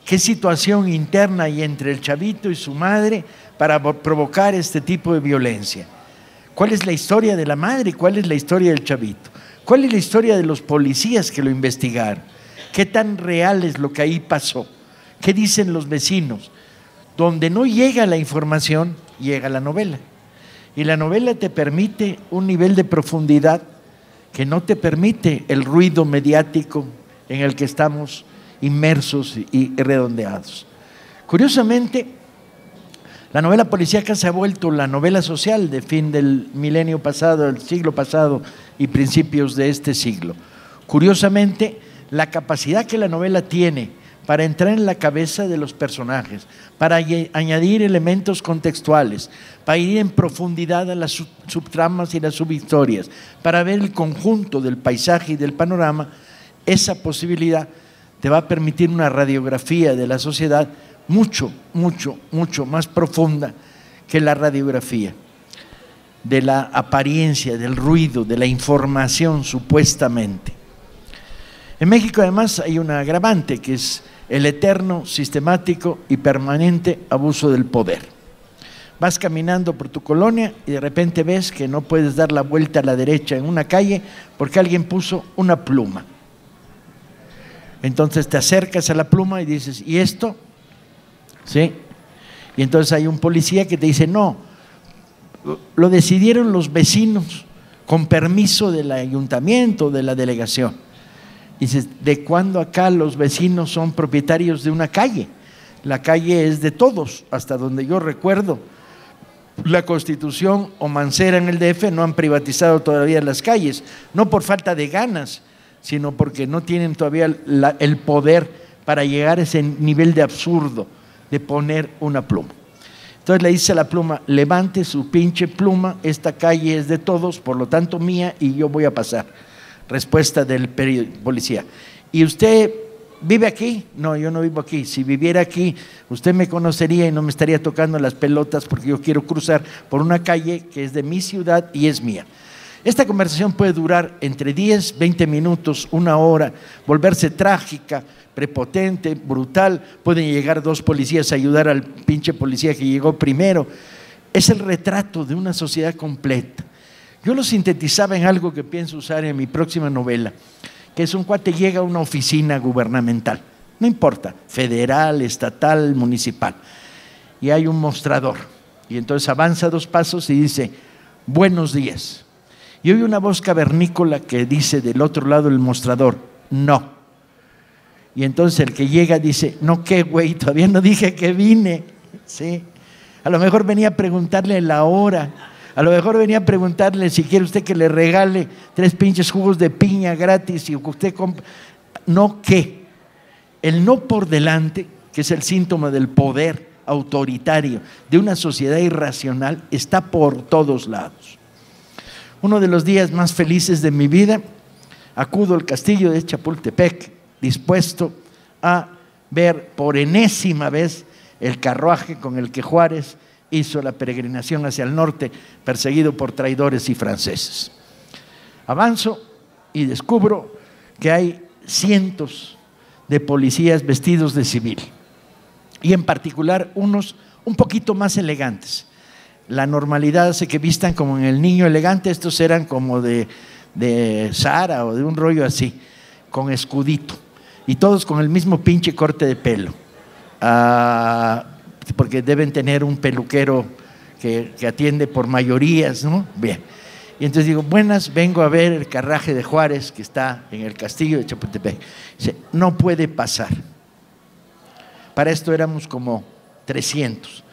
¿Qué situación interna hay entre el chavito y su madre para provocar este tipo de violencia? ¿Cuál es la historia de la madre y cuál es la historia del chavito? ¿Cuál es la historia de los policías que lo investigaron? ¿Qué tan real es lo que ahí pasó? ¿Qué dicen los vecinos? Donde no llega la información, llega la novela. Y la novela te permite un nivel de profundidad que no te permite el ruido mediático en el que estamos inmersos y redondeados. Curiosamente, la novela policíaca se ha vuelto la novela social de fin del milenio pasado, del siglo pasado y principios de este siglo. Curiosamente, la capacidad que la novela tiene para entrar en la cabeza de los personajes, para añadir elementos contextuales, para ir en profundidad a las subtramas y las subhistorias, para ver el conjunto del paisaje y del panorama, esa posibilidad te va a permitir una radiografía de la sociedad mucho más profunda que la radiografía de la apariencia, del ruido, de la información supuestamente. En México además hay un agravante que es el eterno, sistemático y permanente abuso del poder. Vas caminando por tu colonia y de repente ves que no puedes dar la vuelta a la derecha en una calle porque alguien puso una pluma. Entonces te acercas a la pluma y dices, ¿y esto? ¿Sí? Y entonces hay un policía que te dice, no, lo decidieron los vecinos con permiso del ayuntamiento, de la delegación. Dices, ¿de cuándo acá los vecinos son propietarios de una calle? La calle es de todos, hasta donde yo recuerdo. La Constitución o Mancera en el DF no han privatizado todavía las calles, no por falta de ganas, sino porque no tienen todavía el poder para llegar a ese nivel de absurdo de poner una pluma. Entonces le dice a la pluma, levante su pinche pluma, esta calle es de todos, por lo tanto mía, y yo voy a pasar. Respuesta del policía. ¿Y usted vive aquí? No, yo no vivo aquí. Si viviera aquí, usted me conocería y no me estaría tocando las pelotas porque yo quiero cruzar por una calle que es de mi ciudad y es mía. Esta conversación puede durar entre 10, 20 minutos, una hora, volverse trágica, prepotente, brutal. Pueden llegar dos policías a ayudar al pinche policía que llegó primero. Es el retrato de una sociedad completa. Yo lo sintetizaba en algo que pienso usar en mi próxima novela, que es un cuate llega a una oficina gubernamental, no importa, federal, estatal, municipal, y hay un mostrador, y entonces avanza 2 pasos y dice, buenos días, y oye una voz cavernícola que dice del otro lado del mostrador, no, y entonces el que llega dice, no, ¿qué güey? Todavía no dije que vine, ¿sí? A lo mejor venía a preguntarle la hora, a lo mejor venía a preguntarle si quiere usted que le regale 3 pinches jugos de piña gratis y usted compra. No, ¿qué? El no por delante, que es el síntoma del poder autoritario de una sociedad irracional, está por todos lados. Uno de los días más felices de mi vida, acudo al castillo de Chapultepec, dispuesto a ver por enésima vez el carruaje con el que Juárez hizo la peregrinación hacia el norte, perseguido por traidores y franceses. Avanzo y descubro que hay cientos de policías vestidos de civil, y en particular unos un poquito más elegantes. La normalidad hace que vistan como en El Niño Elegante, estos eran como de Zara o de un rollo así, con escudito, y todos con el mismo pinche corte de pelo. Porque deben tener un peluquero que atiende por mayorías, ¿no? Bien. Y entonces digo, buenas, vengo a ver el carruaje de Juárez que está en el castillo de Chapultepec. Dice, no puede pasar. Para esto éramos como 300.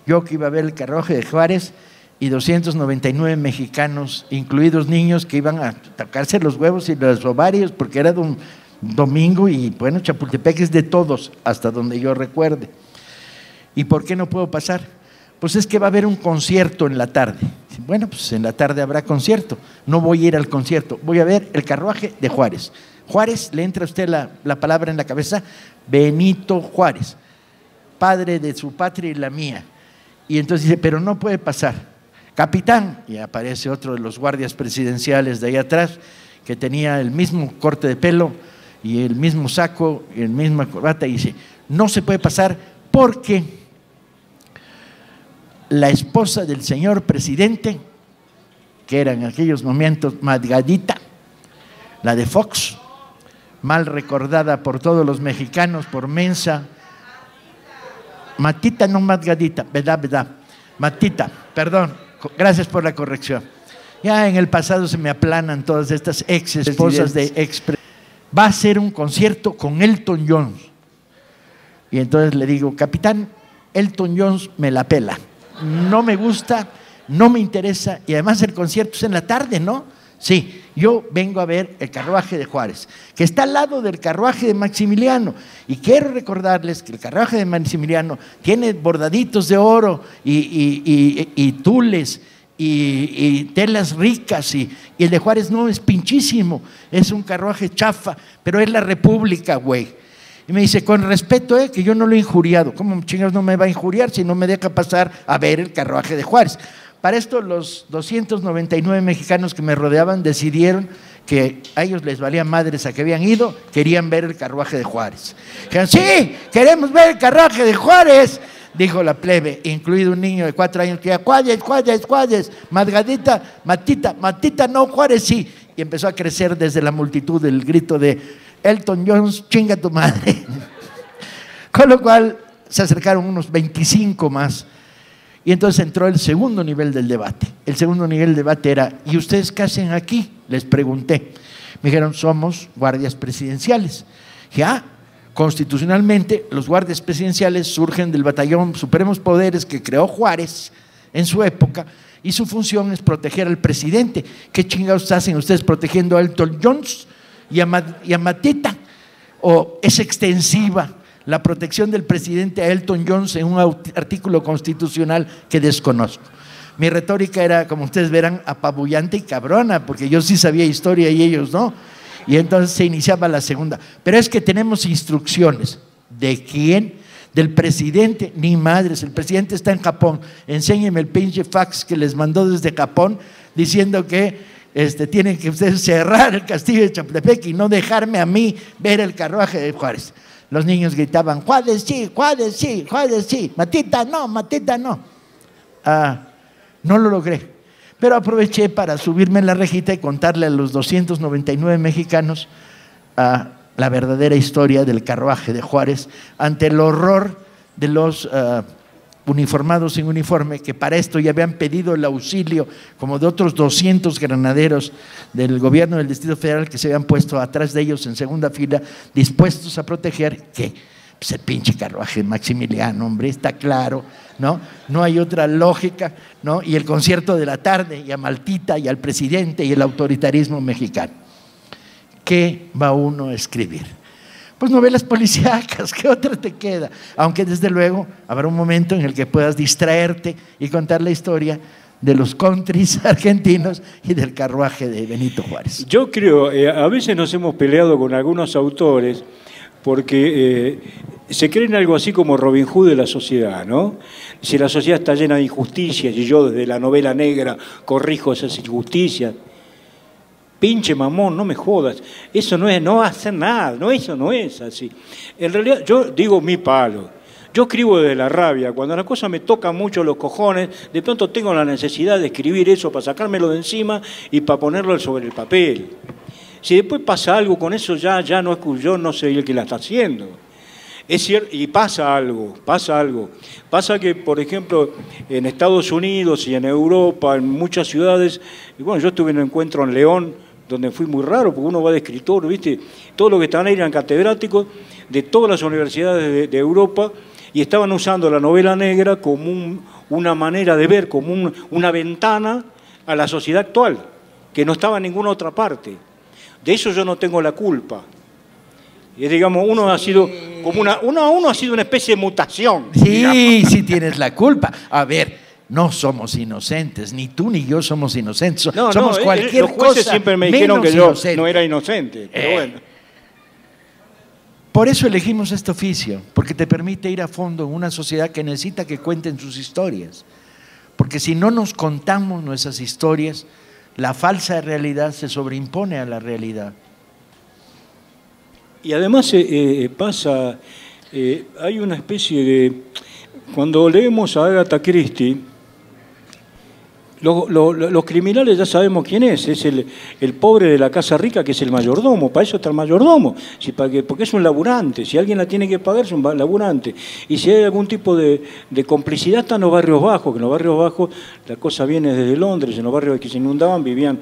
Yo que iba a ver el carruaje de Juárez y 299 mexicanos, incluidos niños que iban a tocarse los huevos y los ovarios porque era un domingo y bueno, Chapultepec es de todos, hasta donde yo recuerde. ¿Y por qué no puedo pasar? Pues es que va a haber un concierto en la tarde. Bueno, pues en la tarde habrá concierto. No voy a ir al concierto, voy a ver el carruaje de Juárez. Juárez, le entra a usted la palabra en la cabeza, Benito Juárez, padre de su patria y la mía. Y entonces dice, pero no puede pasar. Capitán, y aparece otro de los guardias presidenciales de ahí atrás, que tenía el mismo corte de pelo y el mismo saco y el misma corbata, y dice, no se puede pasar porque la esposa del señor presidente, que era en aquellos momentos Margarita, la de Fox, mal recordada por todos los mexicanos por mensa, Matita, no Margarita, verdad, Matita, perdón, gracias por la corrección. Ya en el pasado se me aplanan todas estas ex esposas de ex. Va a ser un concierto con Elton John. Y entonces le digo, capitán, Elton John me la pela. No me gusta, no me interesa, y además el concierto es en la tarde, ¿no? Sí, yo vengo a ver el carruaje de Juárez, que está al lado del carruaje de Maximiliano, y quiero recordarles que el carruaje de Maximiliano tiene bordaditos de oro y tules y telas ricas, y el de Juárez no, es pinchísimo, es un carruaje chafa, pero es la República, güey. Y me dice, con respeto, que yo no lo he injuriado. ¿Cómo chingados no me va a injuriar si no me deja pasar a ver el carruaje de Juárez? Para esto los 299 mexicanos que me rodeaban decidieron que a ellos les valía madres a que habían ido, querían ver el carruaje de Juárez. Dijeron, sí, queremos ver el carruaje de Juárez, dijo la plebe, incluido un niño de 4 años que decía, Juárez, Margarita, Matita, no, Juárez sí. Y empezó a crecer desde la multitud el grito de Elton John, chinga tu madre. Con lo cual se acercaron unos 25 más. Y entonces entró el segundo nivel del debate. El segundo nivel del debate era, ¿y ustedes qué hacen aquí? Les pregunté. Me dijeron, somos guardias presidenciales. Ya, constitucionalmente, los guardias presidenciales surgen del batallón Supremos Poderes que creó Juárez en su época, y su función es proteger al presidente. ¿Qué chingados hacen ustedes protegiendo a Elton John y a Matita? ¿O es extensiva la protección del presidente a Elton John en un artículo constitucional que desconozco? Mi retórica era, como ustedes verán, apabullante y cabrona, porque yo sí sabía historia y ellos no. Y entonces se iniciaba la segunda. Pero es que tenemos instrucciones. ¿De quién? del presidente, ni madres, el presidente está en Japón, enséñeme el pinche fax que les mandó desde Japón diciendo que tienen que ustedes cerrar el castillo de Chapultepec y no dejarme a mí ver el carruaje de Juárez. Los niños gritaban, Juárez sí, Juárez sí, Juárez sí, Matita no, Matita no. No lo logré, pero aproveché para subirme en la rejita y contarle a los 299 mexicanos la verdadera historia del carruaje de Juárez ante el horror de los uniformados sin uniforme, que para esto ya habían pedido el auxilio como de otros 200 granaderos del gobierno del Distrito Federal que se habían puesto atrás de ellos en segunda fila, dispuestos a proteger, ¿qué? Pues el pinche carruaje de Maximiliano, hombre, está claro, ¿no? No hay otra lógica, ¿no? Y el concierto de la tarde, y a Maltita, y al presidente, y el autoritarismo mexicano. ¿Qué va uno a escribir? Pues novelas policíacas, ¿qué otra te queda? Aunque desde luego habrá un momento en el que puedas distraerte y contar la historia de los countries argentinos y del carruaje de Benito Juárez. Yo creo, a veces nos hemos peleado con algunos autores porque se creen algo así como Robin Hood de la sociedad, ¿no? Si la sociedad está llena de injusticias y yo desde la novela negra corrijo esas injusticias, pinche mamón, no me jodas, eso no va a hacer nada, no, eso no es así. En realidad, yo digo mi palo, yo escribo desde la rabia, cuando la cosa me toca mucho los cojones, de pronto tengo la necesidad de escribir eso para sacármelo de encima y para ponerlo sobre el papel. Si después pasa algo con eso, ya no es yo, no soy el que la está haciendo. Es cierto, y pasa algo. Pasa que, por ejemplo, en Estados Unidos y en Europa, en muchas ciudades, y bueno, yo estuve en un encuentro en León, donde fui muy raro, porque uno va de escritor, ¿viste? Todos los que estaban ahí eran catedráticos de todas las universidades de Europa y estaban usando la novela negra como una manera de ver, como una ventana a la sociedad actual, que no estaba en ninguna otra parte. De eso yo no tengo la culpa. Y digamos, uno ha sido como uno ha sido una especie de mutación. Sí, digamos. sí tienes la culpa. A ver, no somos inocentes, ni tú ni yo somos inocentes. Somos cualquier los jueces cosa siempre me dijeron que yo inocente. no era inocente, pero bueno. Por eso elegimos este oficio, porque te permite ir a fondo en una sociedad que necesita que cuenten sus historias. Porque si no nos contamos nuestras historias, la falsa realidad se sobreimpone a la realidad. Y además pasa, hay una especie de... Cuando leemos a Agatha Christie, los criminales ya sabemos quién es el pobre de la casa rica, que es el mayordomo. Para eso está el mayordomo, porque es un laburante. Si alguien la tiene que pagar, es un laburante. Y si hay algún tipo de complicidad, está en los barrios bajos, que en los barrios bajos la cosa viene desde Londres. En los barrios que se inundaban vivían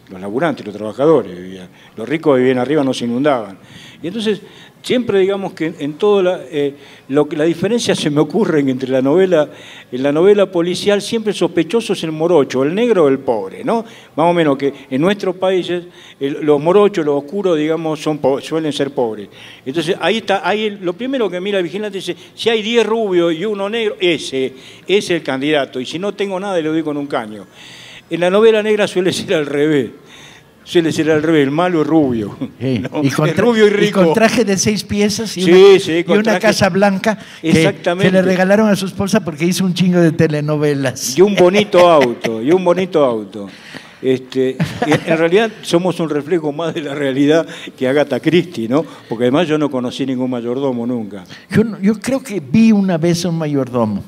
los laburantes, los trabajadores vivían. Los ricos vivían arriba, no se inundaban. Y entonces, siempre digamos que en toda la diferencia se me ocurre entre en la novela policial, siempre sospechoso es el morocho, el negro o el pobre, ¿no? Más o menos que en nuestros países los morochos, los oscuros, digamos, suelen ser pobres. Entonces, ahí lo primero que mira el vigilante dice, si hay 10 rubios y uno negro, ese es el candidato, y si no tengo nada, le doy con un caño. En la novela negra suele ser al revés. El malo es rubio. Sí. ¿No? Y rubio y rico. Y con traje de 6 piezas y una casa blanca que le regalaron a su esposa porque hizo un chingo de telenovelas. Y un bonito auto, en realidad somos un reflejo más de la realidad que Agatha Christie, ¿no? Porque además yo no conocí ningún mayordomo nunca. Yo creo que vi una vez a un mayordomo,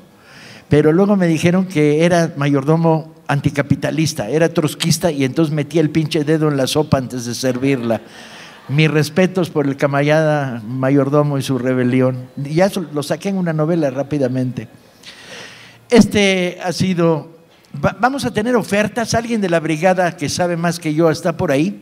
pero luego me dijeron que era mayordomo anticapitalista, era trotskista y entonces metía el pinche dedo en la sopa antes de servirla. Mis respetos por el camarada mayordomo y su rebelión. Ya lo saqué en una novela rápidamente. Ha sido... Vamos a tener ofertas. ¿Alguien de la brigada que sabe más que yo está por ahí?